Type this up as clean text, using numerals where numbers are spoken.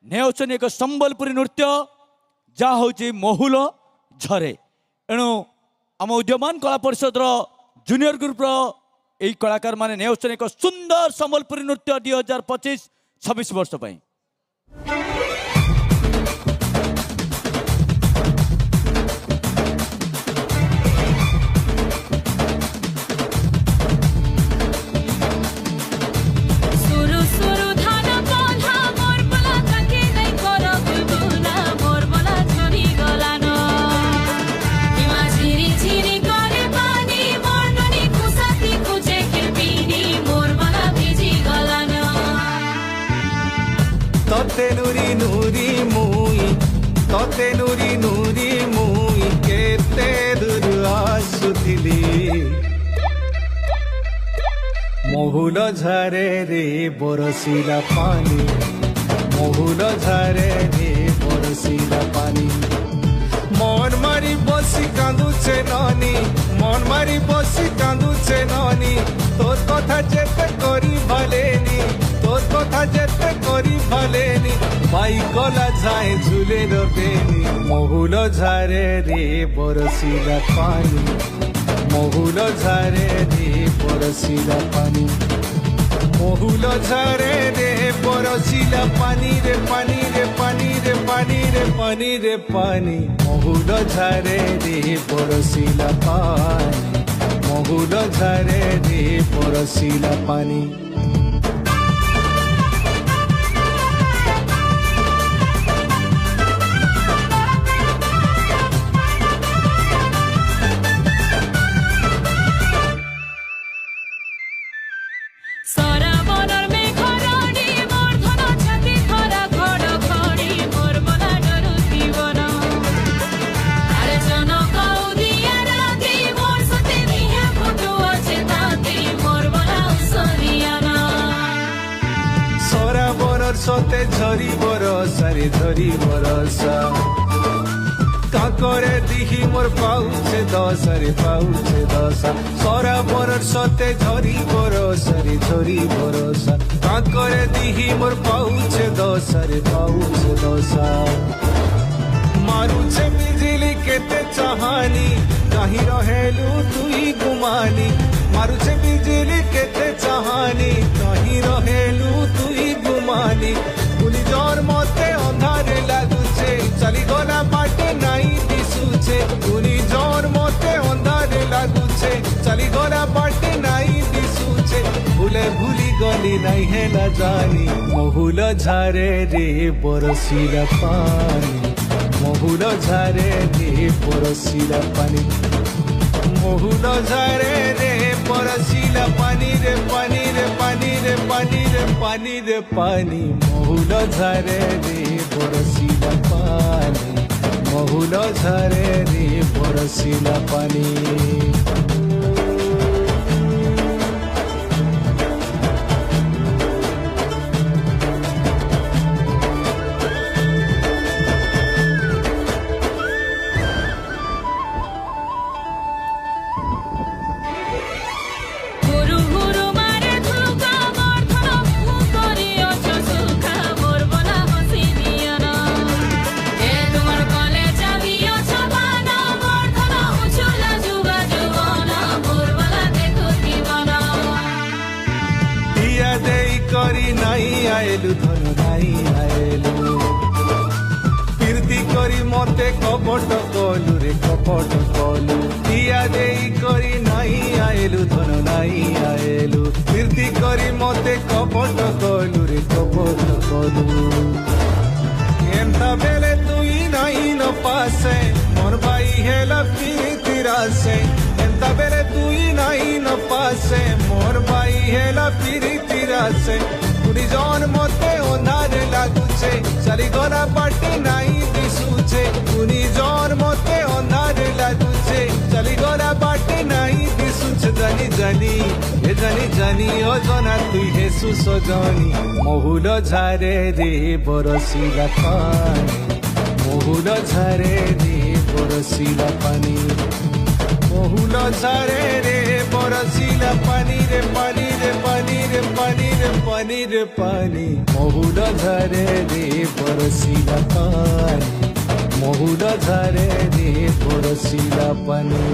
नेउछन एक संबलपुरी नृत्य जहाँ हूँ महुल झरे। एणु आम उद्यमान कला परिषद जूनियर ग्रुप यही कलाकार माने नेउछन एक सुंदर संबलपुरी नृत्य 2025-26 वर्ष पाई। तोते नुरी नुरी मुई तोते नुरी नुरी मुई केते दूर आसुथिली महुल झरे रे बरसिला पानी महुल झरे रे बरसिला पानी मन मारी बसी कांदुचे नानी मन मारी बसी कांदुचे नानी तोर कथा जेते करी भलेनी तोर कथा जेते करी भलेनी बाई गला जाए झूले रबेनी महुल झरे रे बरसिला पानी महुल झरे रे बरसिला पानी महुल झरे रे बरसिला पानी रे पानी रे पानी रे पानी रे पानी रे पानी महुल झरे रे बरसिला पानी महुल झरे रे बरसिला पानी। सोते झरी बरसा रे झरी बरसा काकरे दिही मोर पाउछे दशा रे पाउछे दशा सरा बरर सोते झरी बरसा रे झरी बरसा काकरे दिही मोर पाउछे दशा रे पाउछे दशा मारुछे बिजली केते चाहानी कहीं रहेलु तुई गुमानी मारुछे बिजली केते चाहानी कहीं रहेलु तुई गुमानी पुली जोर मते अंधारे लागुछे चली गला बाटे नाई दिसुछे पुली जोर मते अंधारे लागुछे चली गला बाटे नाई दिसुछे भूले भूली गली नहीं हेला जानी महुल झरे रे बरसिला पानी महुल झरे रे बरसिला पानी महुल झरे रे बरसिला पानी रे पानी रे पानी रे पानी रे पानी रे पानी महुल झरे रे बरसिला पानी महुल झरे रे बरसिला पानी। करी नहीं आएलु धन नहीं आएलु कीर्ति करी मते कपट कलु रे कपट कलु दिया देई करी नहीं आएलु धन नहीं आएलु कीर्ति करी मते कपट कलु रे कपट कलु एंता बेले तुई नहीं न पासे मोर भाई हेला प्रीति रासे एंता बेले तुई नहीं न पासे मोर भाई हेला प्रीति रासे पुरी जौन मते अंधारे लागुछे चली गला बाटे नाई दिसुछे पुरी जौन मते अंधारे लागुछे चली गला बाटे नाई दिसुछे जानी जानी ए जानी जानी ओ जना तुई हेसु सजनी महुल झरे रे बरसिला पानी महुल झरे रे बरसिला पानी মহুল ঝরে রে বরসিলা পানি রে পানি রে পানি রে পানি রে পানি রে পানি মহুল ঝরে রে বরসিলা পানি মহুল ঝরে রে বরসিলা পানি